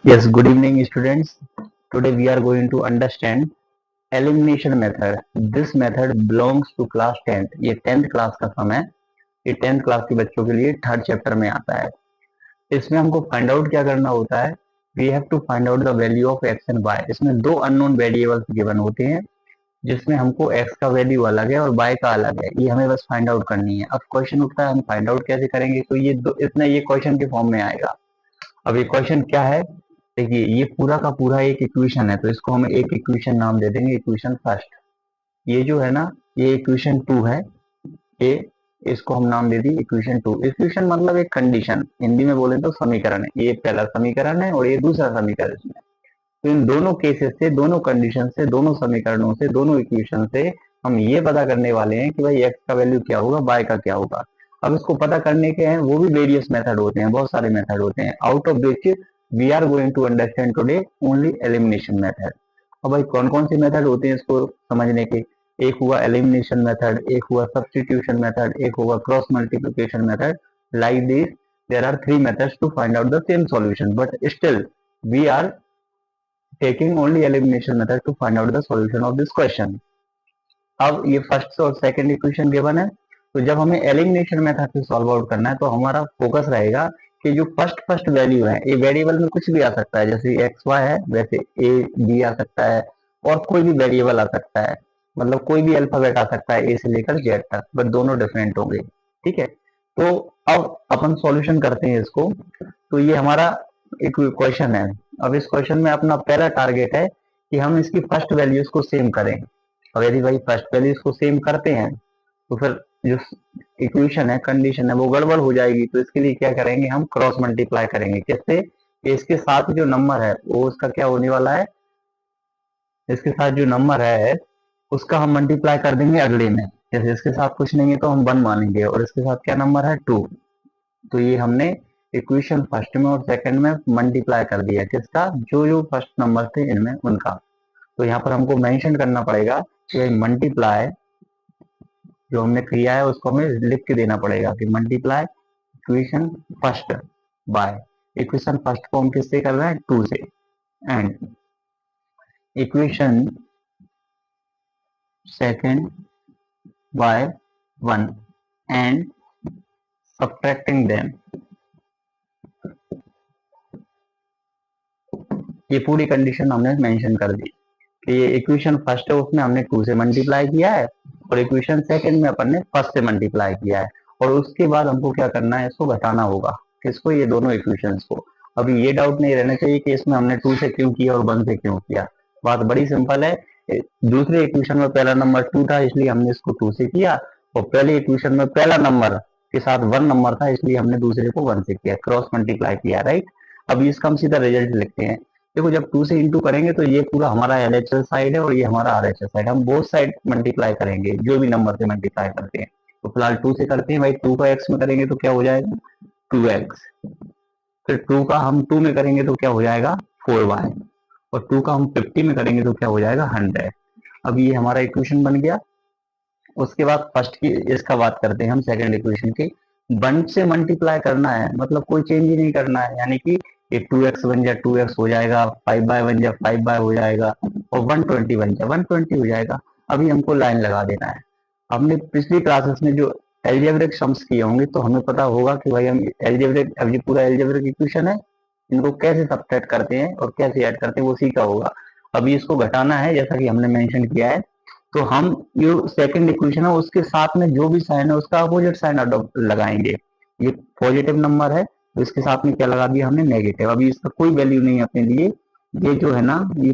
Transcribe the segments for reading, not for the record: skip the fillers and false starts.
Yes, good evening, students. Today we are going to understand elimination method. This method belongs to class 10th. ये 10th class का सम है. ये 10th class के बच्चों के लिए थर्ड चैप्टर में आता है. इसमें हमको फाइंड आउट क्या करना होता है. We have to find out the value of x and y. इसमें दो अननोन वेरिएबल्स गिवन होते हैं जिसमें हमको एक्स का वैल्यू अलग है और वाई का अलग है. ये हमें बस फाइंड आउट करनी है. अब क्वेश्चन उठता है हम फाइंड आउट कैसे करेंगे. तो ये इतना ये क्वेश्चन के फॉर्म में आएगा. अब ये क्वेश्चन क्या है. देखिए ये पूरा का पूरा एक इक्वेशन है तो इसको हम एक इक्वेशन नाम दे देंगे. Equation first. ये जो है ना ये इक्वेशन 2 है. ये इसको हम नाम दे दिए इक्वेशन 2. इक्वेशन मतलब एक कंडीशन. हिंदी में बोले तो समीकरण है. ये पहला समीकरण है और ये दूसरा समीकरण है. तो इन दोनों केसेस से, दोनों कंडीशन से, दोनों समीकरणों से, दोनों इक्वेशन से हम ये पता करने वाले हैं कि भाई एक्स का वैल्यू क्या होगा, वाई का क्या होगा. अब इसको पता करने के हैं वो भी वेरियस मेथड होते हैं, बहुत सारे मेथड होते हैं. Out of which we are going to understand today only elimination method. अब भाई कौन कौन से मेथड होते हैं इसको समझने के. एक हुआ एलिमिनेशन मेथड, एक हुआ सब्स्टिट्यूशन मेथड, एक हुआ cross multiplication method. Like this there are three methods to find out the same solution, but still we are taking only elimination method to find out the solution of this question. अब ये first और second equation given है तो जब हमें elimination method से solve out करना है तो हमारा फोकस रहेगा कि जो फर्स्ट वैल्यू है, ये वेरिएबल में कुछ भी आ सकता है. जैसे एक्स वाई है वैसे ए बी आ सकता है और कोई भी वेरिएबल आ सकता है. मतलब कोई भी अल्फाबेट आ सकता है ए से लेकर जेड तक, बट दोनों डिफरेंट होंगे. ठीक है. तो अब अपन सॉल्यूशन करते हैं इसको. तो ये हमारा एक क्वेश्चन है. अब इस क्वेश्चन में अपना पहला टारगेट है कि हम इसकी फर्स्ट वैल्यूज को सेम करें. और यदि भाई फर्स्ट वैल्यूज को सेम करते हैं तो फिर जो इक्वेशन है, कंडीशन है, वो गड़बड़ हो जाएगी. तो इसके लिए क्या करेंगे, हम क्रॉस मल्टीप्लाई करेंगे. किससे. इसके साथ जो नंबर है वो उसका क्या होने वाला है, इसके साथ जो नंबर है उसका हम मल्टीप्लाई कर देंगे अगले में. जैसे इसके साथ कुछ नहीं है तो हम 1 मानेंगे और इसके साथ क्या नंबर है 2. तो ये हमने इक्वेशन फर्स्ट में और सेकंड में मल्टीप्लाई कर दिया. किसका, जो जो फर्स्ट नंबर थे इनमें उनका. तो यहाँ पर हमको मेंशन करना पड़ेगा कि मल्टीप्लाई जो हमने किया है उसको हमें लिख के देना पड़ेगा कि multiply equation first by. Equation first को हम किससे कर रहे हैं, 2 से. And equation second by 1 and subtracting them. ये पूरी कंडीशन हमने मेंशन कर दी कि ये इक्वेशन फर्स्ट है उसमें हमने 2 से मल्टीप्लाई किया है और इक्वेशन सेकंड में अपन ने फर्स्ट से मल्टीप्लाई किया है. और उसके बाद हमको क्या करना है, इसको घटाना होगा. किसको, ये दोनों इक्वेशंस को. अभी ये डाउट नहीं रहना चाहिए कि इसमें हमने 2 से क्यों किया और 1 से क्यों किया. बात बड़ी सिंपल है. दूसरे इक्वेशन में पहला नंबर 2 था इसलिए हमने इसको 2 से किया और पहले इक्वेशन में पहला नंबर के साथ 1 नंबर था इसलिए हमने दूसरे को 1 से किया, क्रॉस मल्टीप्लाई किया. राइट. अभी इसका हम सीधा रिजल्ट लिखते हैं. देखो जब 2 से इंटू करेंगे तो ये पूरा हमारा LHS साइड है और ये हमारा RHS साइड. हम बोथ साइड मल्टीप्लाई करेंगे जो भी नंबर से मल्टीप्लाई करते हैं. तो फिलहाल 2 से करते हैं भाई. 2 का x में करेंगे तो क्या हो जाएगा 2x. फिर 2 का हम 2 में करेंगे तो क्या हो जाएगा 4y. और 2 का हम 50 में करेंगे तो क्या हो जाएगा 100. अब ये हमारा इक्वेशन बन गया. उसके बाद फर्स्ट की इसका बात करते हैं हम सेकंड इक्वेशन की. 1 से मल्टीप्लाई करना है मतलब कोई चेंज ही नहीं करना है. यानी कि ये 2x बन जाए 2x हो जाएगा, 5y बन जाए 5y हो जाएगा और 120 बन जाए 120 हो जाएगा. अभी हमको लाइन लगा देना है. हमने पिछली क्लासेस में जो एल्जेब्रिक सम्स किए होंगे तो हमें पता होगा कि भाई हम एल्जेब्रिक, अब ये पूरा एल्जेब्रिक इक्वेशन है, इनको कैसे सब्ट्रैक्ट करते हैं और कैसे ऐड करते हैं वो सीखा होगा. अभी इसको घटाना है जैसा कि हमने मेंशन किया है. तो हम जो सेकंड इक्वेशन है उसके साथ में जो भी साइन है उसका अपोजिट साइन लगाएंगे. ये पॉजिटिव नंबर है तो इसके साथ में क्या लगा दिया हमने, नेगेटिव. अभी इसका कोई वैल्यू नहीं है अपने लिए. ये जो है ना ये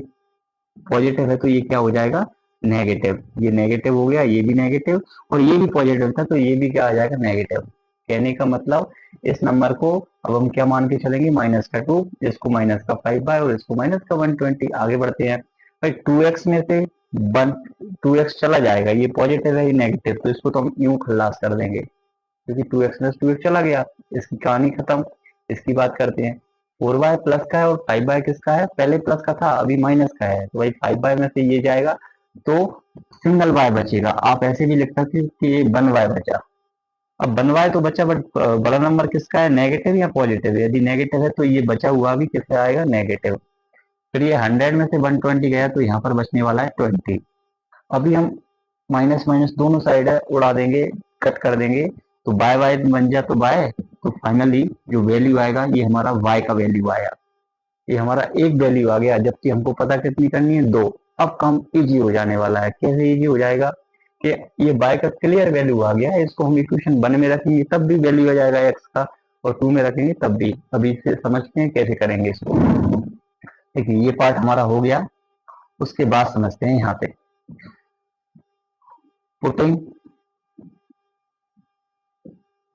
पॉजिटिव है तो ये क्या हो जाएगा नेगेटिव. ये नेगेटिव हो गया, ये भी नेगेटिव और ये भी पॉजिटिव था तो ये भी क्या आ जाएगा नेगेटिव. कहने का मतलब इस नंबर को अब हम क्या मान के चलेंगे, माइनस का 2, इसको माइनस का 5y और इसको माइनस का 120. आगे बढ़ते हैं भाई. 2x में से 2x चला जाएगा, ये पॉजिटिव है ये नेगेटिव, तो इसको तो हम यूं खल्लास कर देंगे क्योंकि 2x में 2x चला गया. इसकी कहानी खत्म. इसकी बात करते हैं. 4y प्लस का है और 5y किसका है, पहले प्लस का था अभी माइनस का है तो भाई 5y में से ये जाएगा तो सिंगल y बचेगा. आप ऐसे भी लिख सकते हो कि 1y बचा. अब बनवाए तो बच्चा, बट बड़ा नंबर किसका है, नेगेटिव या पॉजिटिव। यदि नेगेटिव है तो ये बचा हुआ भी किससे आएगा, नेगेटिव। फिर ये 100 में से 120 गया तो यहाँ पर बचने वाला है 20। अभी हम माइनस माइनस दोनों साइड है उड़ा देंगे, कट कर देंगे, तो बाय बाय बन जा तो बाय, तो फाइनली जो वैल्यू आएगा ये हमारा y का वैल्यू आया। ये हमारा एक वैल्यू आ गया, जबकि हमको पता कितनी करनी है, 2। अब काम इजी हो जाने वाला है। कैसे इजी हो जाएगा कि ये y का क्लियर वैल्यू आ गया है, इसको हम इक्वेशन 1 में रखेंगे तब भी वैल्यू आ जाएगा x का, और 2 में रखेंगे तब भी। अभी इसे समझते हैं कैसे करेंगे इसको। देखिए ये पार्ट हमारा हो गया, उसके बाद समझते हैं यहाँ पे putting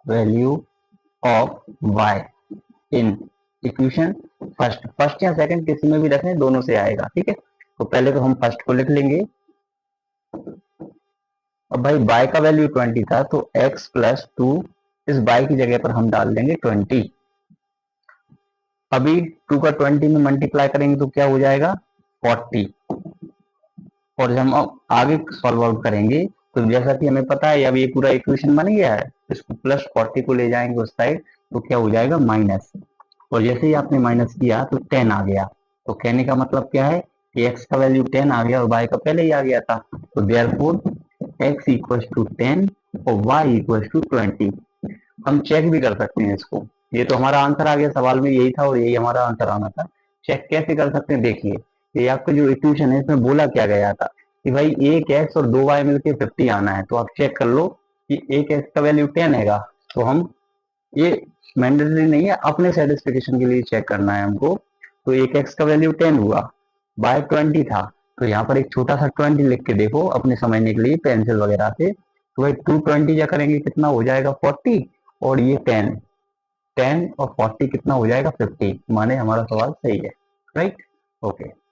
value of y in equation first या सेकंड किसी में भी रखें, दोनों से आएगा, ठीक है। तो पहले तो हम फर्स्ट को लिख लेंगे। अब भाई y का वैल्यू 20 था, तो x प्लस 2, इस y की जगह पर हम डाल देंगे 20। अभी 2 का 20 में मल्टीप्लाई करेंगे तो क्या हो जाएगा, 40। और जब हम आगे सॉल्व आउट करेंगे तो जैसा कि हमें पता है अब ये पूरा इक्वेशन बन गया है, इसको प्लस 40 को ले जाएंगे उस साइड तो क्या हो जाएगा, माइनस। और जैसे ही आपने माइनस किया तो 10 आ गया। तो कहने का मतलब क्या है कि x का वैल्यू 10 आ गया और y का पहले ही आ गया था। तो देयरफॉर x इक्वल टू 10 और y इक्वल टू 20। हम चेक भी कर सकते हैं इसको। ये तो हमारा आंसर आ गया, सवाल में यही था और यही हमारा आंसर आना था। चेक कैसे कर सकते हैं, देखिए ये आपका जो इक्वेशन है इसमें बोला क्या गया था कि भाई एक एक्स और 2 वाई मिलके 50 आना है। तो आप चेक कर लो कि एक एक्स का वैल्यू 10 हैगा, तो हम ये मैंडेटरी नहीं है, अपने सेटिस्फिकेशन के लिए चेक करना है हमको। तो एक एक्स का वैल्यू 10 हुआ, बाय 20 था, तो यहाँ पर एक छोटा सा 20 लिख के देखो अपने समझने के लिए पेंसिल वगैरह से। तो भाई 220 या करेंगे कितना हो जाएगा, 40, और ये 10 और 40 कितना हो जाएगा, 50। माने हमारा सवाल सही है, राइट। ओके।